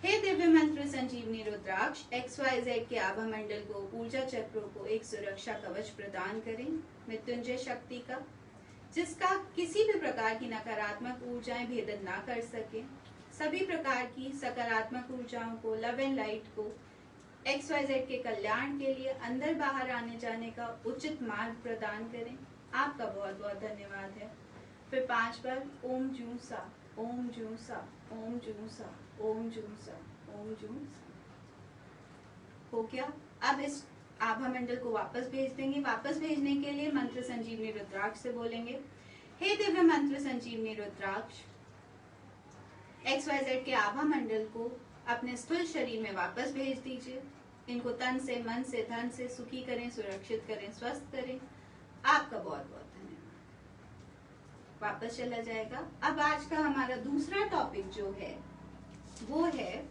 हे दिव्य मंत्र संजीवनी रुद्राक्ष, XYZ के आभा मंडल को, ऊर्जा चक्रों को एक सुरक्षा कवच प्रदान करें, मृत्युंजय शक्ति का, जिसका किसी भी प्रकार की नकारात्मक ऊर्जाएं भेदन ना कर सके। सभी प्रकार की सकारात्मक ऊर्जाओं को, लव एंड लाइट को XYZ के कल्याण के लिए अंदर बाहर आने जाने का उचित मार्ग प्रदान करें। आपका बहुत बहुत धन्यवाद है। फिर 5 बार ओम जूं सा, ओम जूं सा, ओम जूं सा, ओम जूं सा, ओम जूं सा। हो गया। अब इस आभा मंडल को वापस भेज देंगे। वापस भेजने के लिए मंत्र संजीवनी रुद्राक्ष से बोलेंगे, हे दिव्य मंत्र संजीवनी रुद्राक्ष, XYZ के आभा मंडल को अपने स्थूल शरीर में वापस भेज दीजिए। इनको तन से, मन से, धन से सुखी करें, सुरक्षित करें, स्वस्थ करें। आपका बहुत बहुत धन्यवाद। वापस चला जाएगा। अब आज का हमारा दूसरा टॉपिक जो है वो है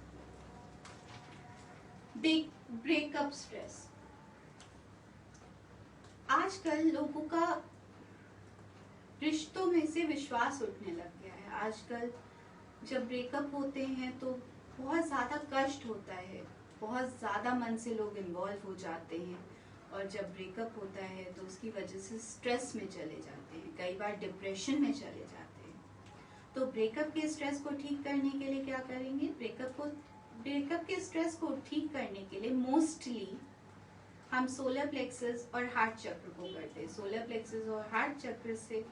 ब्रेकअप स्ट्रेस। आजकल लोगों का रिश्तों में से विश्वास उठने लग गया है। आजकल जब ब्रेकअप होते हैं तो बहुत ज्यादा कष्ट होता है, बहुत ज्यादा मन से लोग इन्वॉल्व हो जाते हैं, और जब ब्रेकअप होता है तो उसकी वजह से स्ट्रेस में चले जाते हैं, कई बार डिप्रेशन में चले जाते हैं। तो ब्रेकअप के स्ट्रेस को ठीक करने के लिए क्या करेंगे? ब्रेकअप के स्ट्रेस को ठीक करने के लिए मोस्टली हम सोलर प्लेक्सस और हार्ट चक्र को करते हैं। सोलर प्लेक्सस और हार्ट चक्र से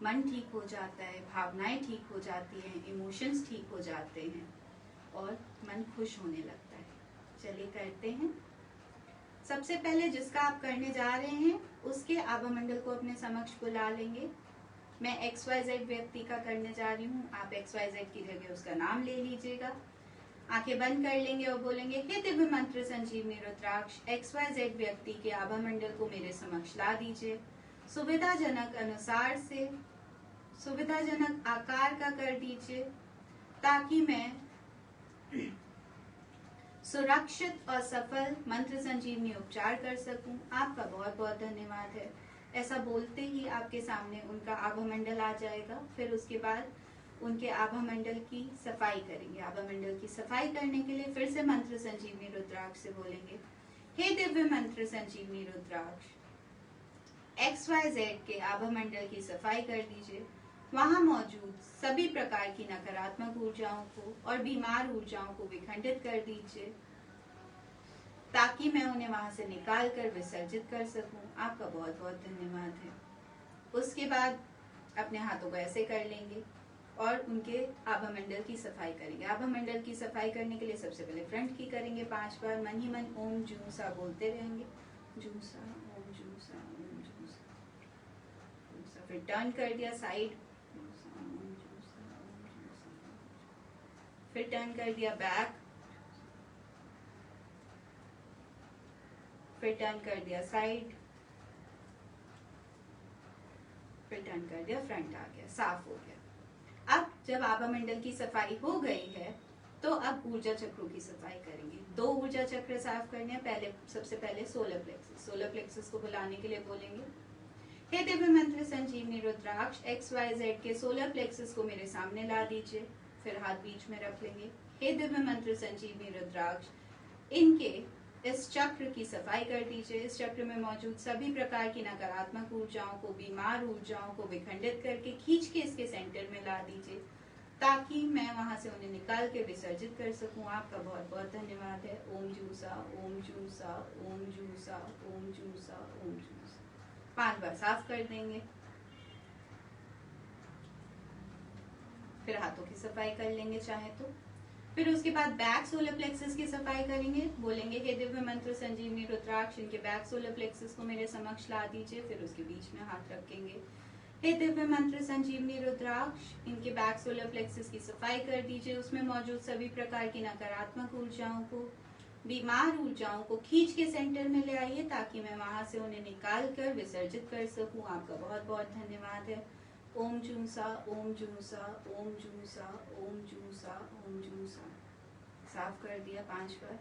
मन ठीक हो जाता है, भावनाएं ठीक हो जाती हैं, इमोशंस ठीक हो जाते हैं और मन खुश होने लगता है। चलिए करते हैं। सबसे पहले जिसका आप करने जा रहे हैं उसके आभा मंडल को अपने समक्ष बुला लेंगे। मैं XYZ व्यक्ति का करने जा रही हूँ, आप XYZ की जगह उसका नाम ले लीजिएगा। आंखें बंद कर लेंगे और बोलेंगे, हे दिव्य मंत्र संजीवनी रुद्राक्ष, XYZ व्यक्ति के आभा मंडल को मेरे समक्ष ला दीजिए। सुविधाजनक अनुसार से सुविधाजनक आकार का कर दीजिए ताकि मैं सुरक्षित और सफल मंत्र संजीवनी उपचार कर सकूं। आपका बहुत बहुत धन्यवाद है। ऐसा बोलते ही आपके सामने उनका आभा मंडल आ जाएगा। फिर उसके बाद उनके आभा मंडल की सफाई करेंगे। आभा मंडल की सफाई करने के लिए फिर से मंत्र संजीवनी रुद्राक्ष से बोलेंगे, हे दिव्य मंत्र संजीवनी रुद्राक्ष, XYZ के आभा मंडल की सफाई कर दीजिए। वहां मौजूद सभी प्रकार की नकारात्मक ऊर्जाओं को और बीमार ऊर्जाओं को विखंडित कर दीजिए ताकि मैं उन्हें वहां से निकाल कर विसर्जित कर सकूं। आपका बहुत बहुत धन्यवाद है। उसके बाद अपने हाथों को ऐसे कर लेंगे और उनके आभा मंडल की सफाई करेंगे। आभा मंडल की सफाई करने के लिए सबसे पहले फ्रंट की करेंगे 5 बार। मन ही मन ओम जूसा बोलते रहेंगे, जूसा ओम जूसा ओम जूसा। फिर टर्न कर दिया साइड, फिर टर्न कर दिया बैक, फिर टर्न कर दिया साइड, फिर टर्न कर दिया फ्रंट। आ गया, साफ हो गया। अब जब आभा मंडल की सफाई हो गई है तो अब ऊर्जा चक्रों की सफाई करेंगे। 2 ऊर्जा चक्र साफ करने हैं। पहले सबसे पहले सोलर प्लेक्सस। सोलर प्लेक्सस को बुलाने के लिए बोलेंगे, हे दिव्य मंत्र संजीवनी रुद्राक्ष, XYZ के सोलर प्लेक्सस को मेरे सामने ला दीजिए। फिर हाथ बीच में रख लेंगे। हे दिव्य मंत्र संजीवनी रुद्राक्ष, इनके इस चक्र की सफाई कर दीजिए। इस चक्र में मौजूद सभी प्रकार की नकारात्मक ऊर्जाओं को, बीमार ऊर्जाओं को विखंडित करके खींच के इसके सेंटर में ला दीजिए ताकि मैं वहां से उन्हें निकाल के विसर्जित कर सकूं। आपका बहुत बहुत धन्यवाद है। ओम जूसा ओम जूसा ओम जूसा ओम जूसा ओम जूसा। 5 बार साफ कर देंगे। फिर हाथों की सफाई कर लेंगे चाहे तो। फिर उसके बाद बैक सोलर प्लेक्सस की सफाई करेंगे। बोलेंगे, हे दिव्य मंत्र संजीवनी रुद्राक्ष, इनके बैक सोलर प्लेक्सस को मेरे समक्ष ला दीजिए। फिर उसके बीच में हाथ रखेंगे। हे दिव्य मंत्र संजीवनी रुद्राक्ष, इनके बैक सोलर प्लेक्सस की सफाई कर दीजिए। उसमें मौजूद सभी प्रकार की नकारात्मक ऊर्जाओं को, बीमार ऊर्जाओं को खींच के सेंटर में ले आइए ताकि मैं वहां से उन्हें निकाल कर विसर्जित कर सकूं। आपका बहुत बहुत धन्यवाद है। ओम जूसा ओम जूसा ओम जूसा ओम जूसा ओम जूसा। साफ कर दिया 5 बार।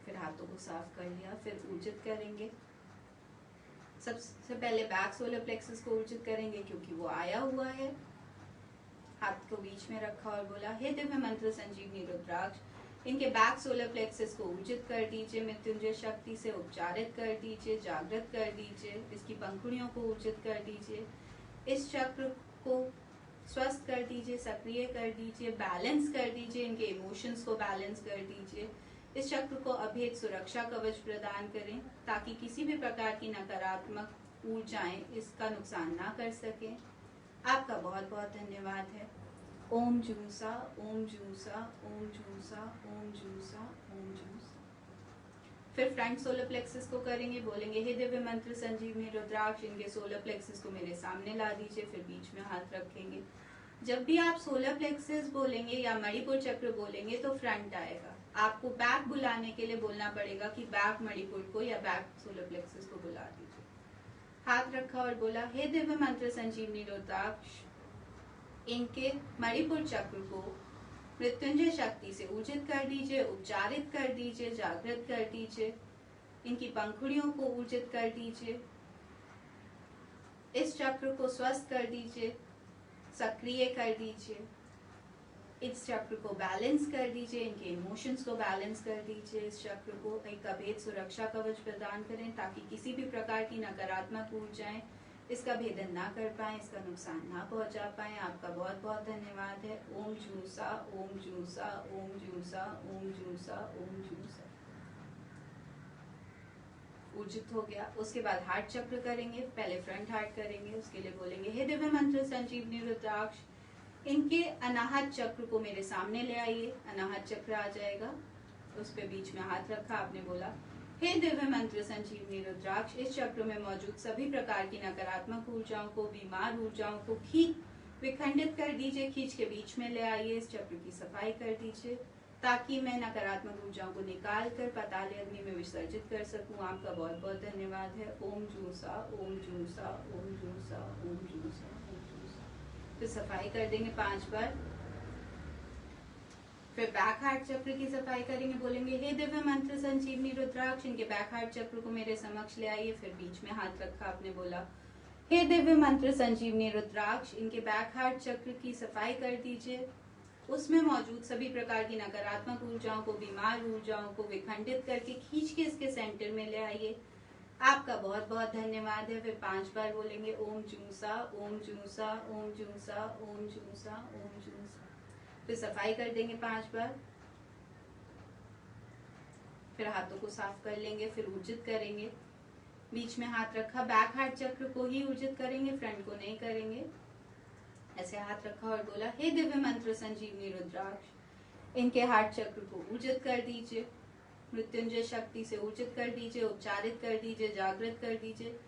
फिर हाथों को साफ कर लिया। फिर ऊर्जित करेंगे। सबसे पहले बैक सोलर प्लेक्सस को ऊर्जित करेंगे क्योंकि वो आया हुआ है। हाथ को बीच में रखा और बोला, हे दिव्य मंत्र संजीवनी रुद्राक्ष, इनके बैक सोलर प्लेक्सस को ऊर्जित कर दीजिए, मृत्युंजय शक्ति से उपचारित कर दीजिए, जागृत कर दीजिए, इसकी पंखुड़ियों को ऊर्जित कर दीजिए, इस चक्र को स्वस्थ कर दीजिए, सक्रिय कर दीजिए, बैलेंस कर दीजिए, इनके इमोशंस को बैलेंस कर दीजिए। इस चक्र को अभेद सुरक्षा कवच प्रदान करें ताकि किसी भी प्रकार की नकारात्मक ऊर्जाएं इसका नुकसान ना कर सकें। आपका बहुत बहुत धन्यवाद है। ओम जूसा ओम जूसा ओम जूसा ओम जूसा ओम जूसा। फिर फ्रंट सोलर प्लेक्सस को करेंगे। बोलेंगे, हे दिव्य मंत्र संजीवनी रुद्राक्ष, इनके सोलर प्लेक्सस को मेरे सामने ला दीजिए। फिर बीच में हाथ रखेंगे। जब भी आप सोलर प्लेक्सस बोलेंगे या मणिपुर चक्र बोलेंगे तो फ्रंट आएगा। आपको बैक बुलाने के लिए बोलना पड़ेगा कि बैक मणिपुर को या बैक सोलर प्लेक्सस को बुला दीजिए। हाथ रखा और बोला, हे दिव्य मंत्र संजीवनी रुद्राक्ष, इनके मणिपुर चक्र को मृत्युंजय शक्ति से ऊर्जित कर दीजिए, उपचारित कर दीजिए, जागृत कर दीजिए, इनकी पंखुड़ियों को ऊर्जित कर दीजिए, इस चक्र को स्वस्थ कर दीजिए, सक्रिय कर दीजिए, इस चक्र को बैलेंस कर दीजिए, इनके इमोशंस को बैलेंस कर दीजिए, इस चक्र को एक अभेद सुरक्षा कवच प्रदान करें ताकि किसी भी प्रकार की नकारात्मक ऊर्जाएं इसका भेदन ना कर पाए, इसका नुकसान ना पहुंचा पाए। आपका बहुत बहुत धन्यवाद है। ओम जूसा ओम जूसा ओम जूसा ओम जूसा ओम जूसा। ऊर्जित हो गया। उसके बाद हार्ट चक्र करेंगे, पहले फ्रंट हार्ट करेंगे, उसके लिए बोलेंगे हे दिव्य मंत्र संजीवनी रुद्राक्ष, इनके अनाहत चक्र को मेरे सामने ले आइए। अनाहत चक्र आ जाएगा, उस पे बीच में हाथ रखा, आपने बोला हे दिव्य मंत्र संजीवनी रुद्राक्ष, इस चक्र में मौजूद सभी प्रकार की नकारात्मक ऊर्जाओं को, बीमार ऊर्जाओं को विखंडित कर दीजिए, खींच के बीच में ले आइए, इस चक्र की सफाई कर दीजिए ताकि मैं नकारात्मक ऊर्जाओं को निकाल कर पाताल अग्नि में विसर्जित कर सकूं। आपका बहुत बहुत धन्यवाद है। ओम जूसा, ओम जूसा, ओम जूसा, ओम जूसा, ओम जूसा। फिर सफाई कर देंगे 5 बार। फिर बैक हार्ट चक्र की सफाई करेंगे, बोलेंगे हे दिव्य मंत्र संजीवनी रुद्राक्ष, इनके बैक हार्ट चक्र को मेरे समक्ष ले आइए। फिर बीच में हाथ रखा, आपने बोला हे दिव्य मंत्र संजीवनी रुद्राक्ष, इनके बैक हार्ट चक्र की सफाई कर दीजिए, उसमें मौजूद सभी प्रकार की नकारात्मक ऊर्जाओं को, बीमार ऊर्जाओं को विखंडित करके खींच के इसके सेंटर में ले आइए। आपका बहुत बहुत धन्यवाद है। फिर 5 बार बोलेंगे ओम जूसा, ओम जूसा, ओम जूसा, ओम जूसा, ओम जूसा। फिर सफाई कर देंगे 5 बार। फिर हाथों को साफ कर लेंगे, फिर ऊर्जित करेंगे, बीच में हाथ रखा, बैक हार्ट चक्र को ही ऊर्जित करेंगे, फ्रंट को नहीं करेंगे। ऐसे हाथ रखा और बोला हे दिव्य मंत्र संजीवनी रुद्राक्ष, इनके हार्ट चक्र को ऊर्जित कर दीजिए, मृत्युंजय शक्ति से ऊर्जित कर दीजिए, उपचारित कर दीजिए, जागृत कर दीजिए,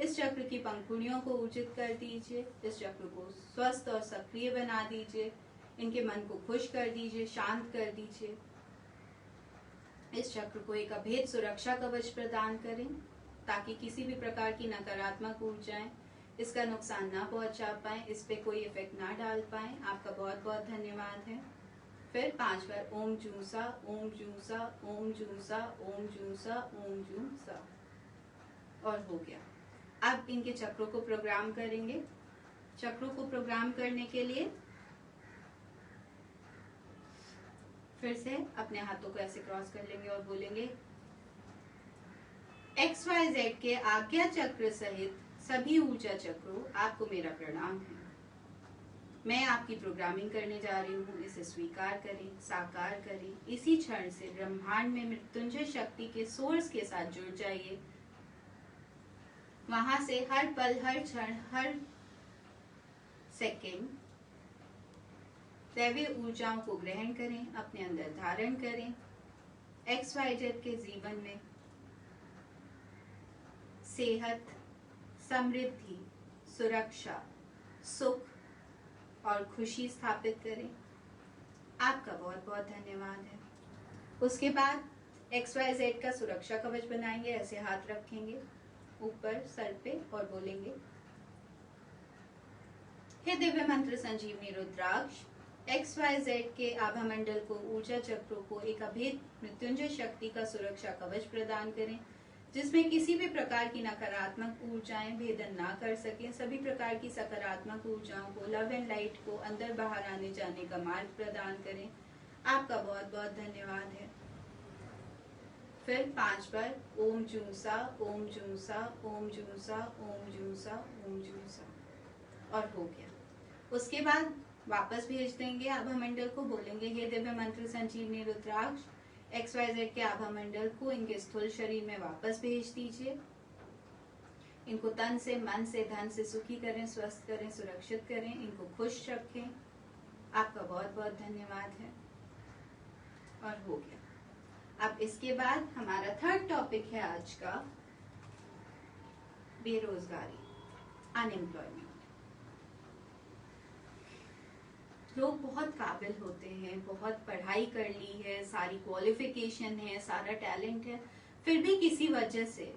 इस चक्र की पंखुड़ियों को ऊर्जित कर दीजिए, इस चक्र को स्वस्थ और सक्रिय बना दीजिए, इनके मन को खुश कर दीजिए, शांत कर दीजिए, इस चक्र को एक अभेद सुरक्षा कवच प्रदान करें ताकि किसी भी प्रकार की नकारात्मक ऊर्जाएं इसका नुकसान ना पहुंचा पाए, इस पे कोई इफेक्ट ना डाल पाए। आपका बहुत बहुत धन्यवाद है। फिर 5 बार ओम जूसा, ओम जूसा, ओम जूसा, ओम जूसा, ओम जूसा, और हो गया। अब इनके चक्रों को प्रोग्राम करेंगे। चक्रों को प्रोग्राम करने के लिए फिर से अपने हाथों को ऐसे क्रॉस कर लेंगे और बोलेंगे XYZ के आज्ञा चक्र सहित सभी ऊर्जा चक्रों, आपको मेरा प्रणाम है। मैं आपकी प्रोग्रामिंग करने जा रही हूँ, इसे स्वीकार करें, साकार करें। इसी क्षण से ब्रह्मांड में मृत्युंजय शक्ति के सोर्स के साथ जुड़ जाइए। वहां से हर पल, हर क्षण, हर सेकेंड दैवीय ऊर्जाओं को ग्रहण करें, अपने अंदर धारण करें। XYZ के जीवन में सेहत, समृद्धि, सुरक्षा, सुख और खुशी स्थापित करें। आपका बहुत बहुत धन्यवाद है। उसके बाद XYZ का सुरक्षा कवच बनाएंगे, ऐसे हाथ रखेंगे ऊपर सर पे और बोलेंगे हे दिव्य मंत्र संजीवनी रुद्राक्ष, XYZ के आभा मंडल को, ऊर्जा चक्रों को एक अभेद मृत्युंजय शक्ति का सुरक्षा कवच प्रदान करें जिसमें किसी भी प्रकार की नकारात्मक ऊर्जाएं भेदन ना कर सके। सभी प्रकार की सकारात्मक ऊर्जाओं को, लव एंड लाइट को अंदर बाहर आने जाने का मार्ग प्रदान करें। आपका बहुत बहुत धन्यवाद है। फिर 5 बार ओम जूसा, ओम जूसा, ओम जूसा, ओम जूसा, ओम जूसा, और हो गया। उसके बाद वापस भेज देंगे आभा मंडल को, बोलेंगे हे दिव्य मंत्र संजीवनी रुद्राक्ष, XYZ के आभा मंडल को इनके स्थूल शरीर में वापस भेज दीजिए। इनको तन से, मन से, धन से सुखी करें, स्वस्थ करें, सुरक्षित करें, इनको खुश रखें। आपका बहुत बहुत धन्यवाद है। और हो गया। अब इसके बाद हमारा 3rd टॉपिक है आज का, बेरोजगारी, अनएम्प्लॉयमेंट। लोग बहुत काबिल होते हैं, बहुत पढ़ाई कर ली है, सारी क्वालिफिकेशन है, सारा टैलेंट है, फिर भी किसी वजह से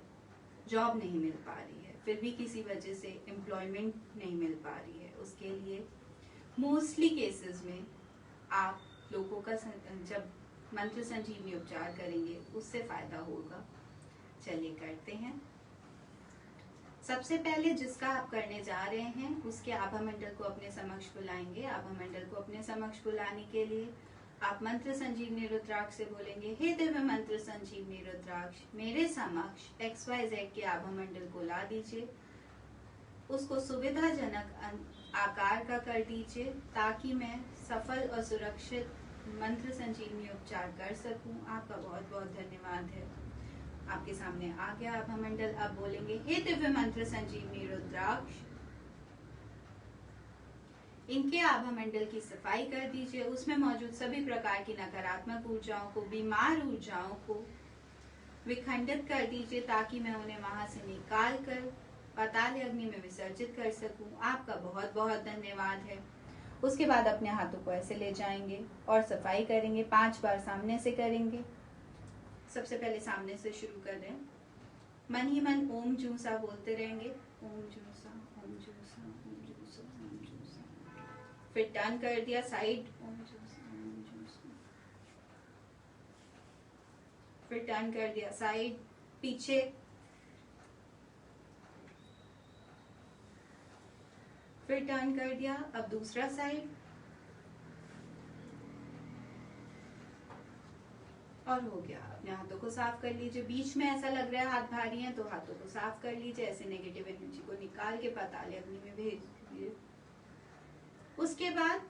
जॉब नहीं मिल पा रही है, फिर भी किसी वजह से एम्प्लॉयमेंट नहीं मिल पा रही है। उसके लिए मोस्टली केसेस में आप लोगों का जब मंत्र संजीवनी उपचार करेंगे उससे फायदा होगा। चलिए करते हैं। सबसे पहले जिसका आप करने जा रहे हैं उसके आभा मंडल को अपने समक्ष बुलाएंगे। आभा मंडल को अपने समक्ष बुलाने के लिए आप मंत्र संजीवनी रुद्राक्ष से बोलेंगे हे दिव्य मंत्र संजीवनी रुद्राक्ष, मेरे समक्ष XYZ के आभा मंडल को ला दीजिए, उसको सुविधाजनक आकार का कर दीजिए ताकि मैं सफल और सुरक्षित मंत्र संजीवनी उपचार कर सकूं। आपका बहुत बहुत धन्यवाद है। आपके सामने आ गया आभा मंडल। अब बोलेंगे, हे दिव्य मंत्र संजीवनी रुद्राक्ष, इनके आभा मंडल की सफाई कर दीजिए। उसमें मौजूद सभी प्रकार की नकारात्मक ऊर्जाओं को, बीमार ऊर्जाओं को विखंडित कर दीजिए, ताकि मैं उन्हें वहां से निकाल कर पाताल अग्नि में विसर्जित कर सकूं। आपका बहुत बहुत धन्यवाद है। उसके बाद अपने हाथों को ऐसे ले जाएंगे और सफाई करेंगे। 5 बार सामने से करेंगे। सबसे पहले सामने से शुरू कर रहे हैं। मन ही मन ओम जूसा बोलते रहेंगे, ओम जूसा, ओम जूसा, ओम जूसा, ओम जूसा। फिर टर्न कर दिया साइड, ओम जूसा, ओम जूसा। फिर टर्न कर दिया साइड, पीछे, फिर टर्न कर दिया। अब दूसरा साइड, और हो गया। अपने हाथों को साफ कर लीजिए। बीच में ऐसा लग रहा है हाथ भारी हैं, तो हाथों को साफ कर लीजिए। ऐसे नेगेटिव एनर्जी को निकाल के पाताल अग्नि में भेज दीजिए। उसके बाद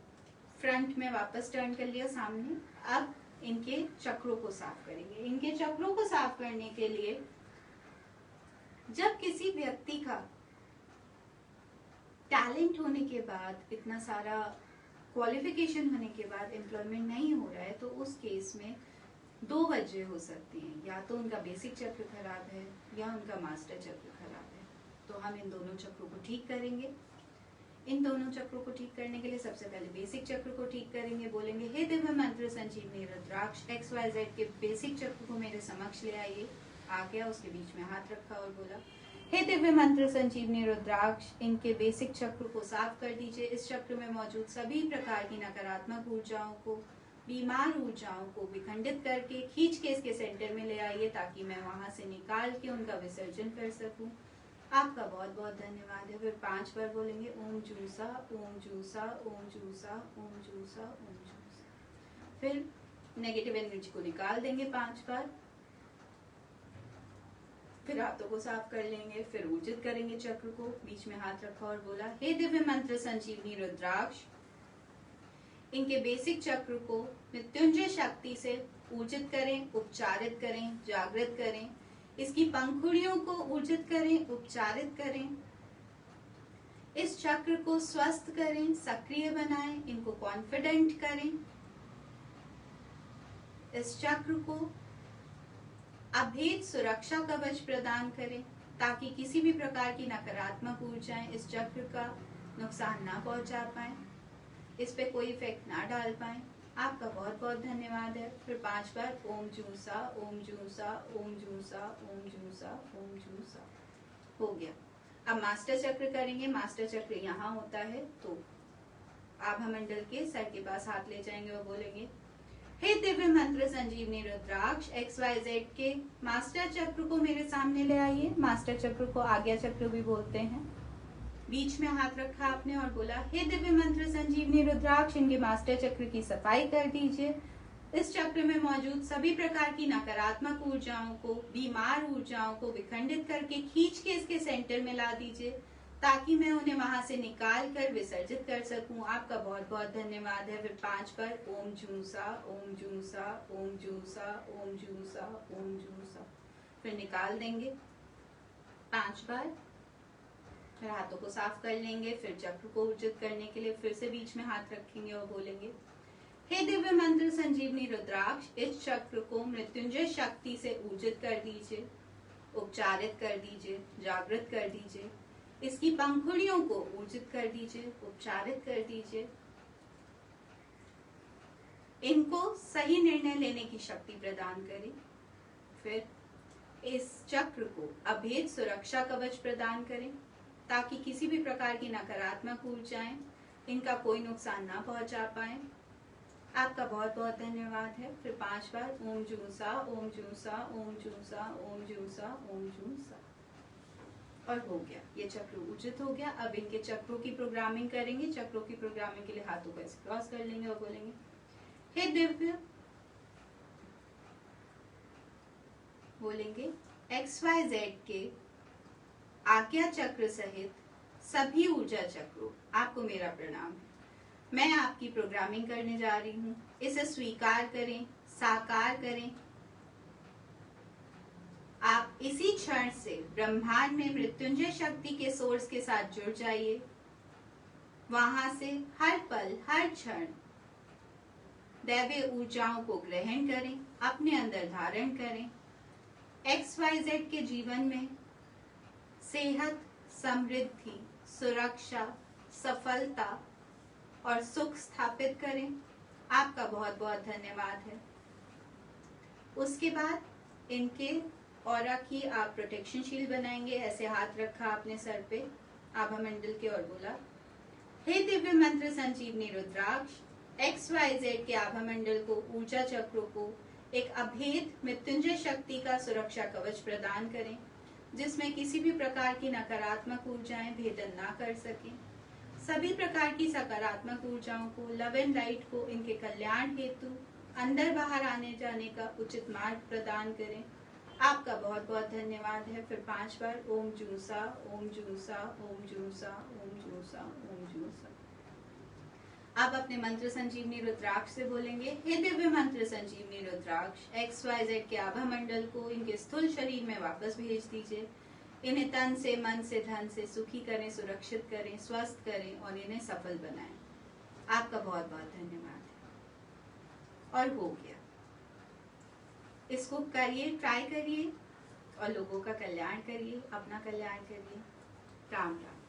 फ्रंट में वापस टर्न कर लिया सामने। अब इनके चक्रों को साफ करेंगे। इनके चक्रों को साफ करने के लिए, जब किसी व्यक्ति का टैलेंट होने के बाद, इतना सारा क्वालिफिकेशन होने के बाद एम्प्लॉयमेंट नहीं हो रहा है, तो उस केस में 2 वजह हो सकती हैं। या तो उनका बेसिक चक्र खराब है या उनका मास्टर चक्र खराब है। तो हम इन दोनों चक्रों को ठीक करेंगे। इन दोनों चक्रों को ठीक करने के लिए सबसे पहले बेसिक चक्र को ठीक करेंगे। बोलेंगे, हे दिव्य मंत्र संजीवनी रुद्राक्ष, XYZ के बेसिक चक्र को मेरे समक्ष ले आइए। आ गया, उसके बीच में हाथ रखा और बोला, हे दिव्य मंत्र संजीवनी रुद्राक्ष, इनके बेसिक चक्र को साफ कर दीजिए। इस चक्र में मौजूद सभी प्रकार की नकारात्मक ऊर्जाओं को, बीमार ऊर्जाओं को विखंडित करके खींच के इसके सेंटर में ले आइए, ताकि मैं वहां से निकाल के उनका विसर्जन कर सकूं। आपका बहुत बहुत धन्यवाद है। फिर 5 बार बोलेंगे, ओम जूसा, ओम जूसा, ओम जूसा, ओम जूसा, ओम जूसा। फिर नेगेटिव एनर्जी को निकाल देंगे 5 बार। फिर हाथों को साफ कर लेंगे। फिर ऊर्जित करेंगे चक्र को। बीच में हाथ रखा और बोला, हे दिव्य मंत्र संजीवनी रुद्राक्ष, इनके बेसिक चक्र को मृत्युंजय शक्ति से ऊर्जित करें, उपचारित करें, जागृत करें। इसकी पंखुड़ियों को ऊर्जित करें, उपचारित करें। इस चक्र को स्वस्थ करें, सक्रिय बनाएं, इनको कॉन्फिडेंट करें। इस चक्र को अभेद सुरक्षा कवच प्रदान करें, ताकि किसी भी प्रकार की नकारात्मक ऊर्जाएं इस चक्र का नुकसान ना पहुंचा पाए, इस पे कोई इफेक्ट ना डाल पाए। आपका बहुत बहुत धन्यवाद है। फिर 5 बार ओम जूसा, ओम जूसा, ओम जूसा, ओम जूसा, ओम जूसा। हो गया। अब मास्टर चक्र करेंगे। मास्टर चक्र यहाँ होता है, तो आभा मंडल के सर के पास हाथ ले जाएंगे और बोलेंगे, हे दिव्य मंत्र संजीवनी रुद्राक्ष, XYZ के मास्टर चक्र को मेरे सामने ले आइए। मास्टर चक्र को आज्ञा चक्र भी बोलते हैं। बीच में हाथ रखा आपने और बोला, हे दिव्य मंत्र संजीवनी रुद्राक्ष, इनके मास्टर चक्र की सफाई कर दीजिए। इस चक्र में मौजूद सभी प्रकार की नकारात्मक ऊर्जाओं को, बीमार ऊर्जाओं को विखंडित करके खींच के इसके सेंटर में ला दीजिए, ताकि मैं उन्हें वहां से निकाल कर विसर्जित कर सकूं। आपका बहुत बहुत धन्यवाद है। फिर 5 बार ओम जूसा, ओम जूसा, ओम जूसा, ओम जूसा, ओम जूसा। फिर निकाल देंगे 5 बार। फिर हाथों को साफ कर लेंगे। फिर चक्र को ऊर्जित करने के लिए फिर से बीच में हाथ रखेंगे और बोलेंगे, हे दिव्य मंत्र संजीवनी रुद्राक्ष, इस चक्र को मृत्युंजय शक्ति से ऊर्जित कर दीजिए, उपचारित कर दीजिए, जागृत कर दीजिए। इसकी पंखुड़ियों को ऊर्जित कर दीजिए, उपचारित कर दीजिए। इनको सही निर्णय लेने की शक्ति प्रदान करें। फिर इस चक्र को अभेद सुरक्षा कवच प्रदान करें, ताकि किसी भी प्रकार की नकारात्मक ऊर्जाएं इनका कोई नुकसान ना पहुंचा पाए। आपका बहुत बहुत धन्यवाद है। फिर 5 बार ओम जूसा, ओम जूसा, ओम जूसा, ओम जूसा, ओम जूसा। और हो गया, ये चक्र ऊर्जित हो गया। अब इनके चक्रों की प्रोग्रामिंग करेंगे। चक्रों की प्रोग्रामिंग के लिए हाथों को ऐसे क्रॉस कर लेंगे और बोलेंगे, हे दिव्य, बोलेंगे XYZ के आज्ञा चक्र सहित सभी ऊर्जा चक्रों, आपको मेरा प्रणाम है। मैं आपकी प्रोग्रामिंग करने जा रही हूँ। इसे स्वीकार करें, साकार करें। आप इसी क्षण से ब्रह्मांड में मृत्युंजय शक्ति के सोर्स के साथ जुड़ जाइए। वहां से हर पल हर क्षण दैवीय ऊर्जाओं को ग्रहण करें, अपने अंदर धारण करें। XYZ के जीवन में सेहत, समृद्धि, सुरक्षा, सफलता और सुख स्थापित करें। आपका बहुत बहुत धन्यवाद है। उसके बाद इनके ऑरा की आप प्रोटेक्शन शील्ड बनाएंगे। ऐसे हाथ रखा आपने सर पे, आभा मंडल के, और बोला, हे दिव्य मंत्र संजीवनी रुद्राक्ष, XYZ के आभा मंडल को, ऊर्जा चक्रों को एक अभेद मृत्युंजय शक्ति का सुरक्षा कवच प्रदान करें, जिसमें किसी भी प्रकार की नकारात्मक ऊर्जाएं भेदन ना कर सकें। सभी प्रकार की सकारात्मक ऊर्जाओं को, लव एंड लाइट को इनके कल्याण हेतु अंदर बाहर आने जाने का उचित मार्ग प्रदान करें। आपका बहुत बहुत धन्यवाद है। फिर 5 बार ओम जूसा, ओम जूसा, ओम जूसा, ओम जूसा, ओम जूसा। आप अपने मंत्र संजीवनी रुद्राक्ष से बोलेंगे, हे दिव्य मंत्र संजीवनी रुद्राक्ष, XYZ के आभा मंडल को इनके स्थूल शरीर में वापस भेज दीजिए। इन्हें तन से, मन से, धन से सुखी करें, सुरक्षित करें, स्वस्थ करें और इन्हें सफल बनाएं। आपका बहुत बहुत धन्यवाद है। और हो गया। इसको करिए, ट्राई करिए और लोगों का कल्याण करिए, अपना कल्याण करिए। राम राम।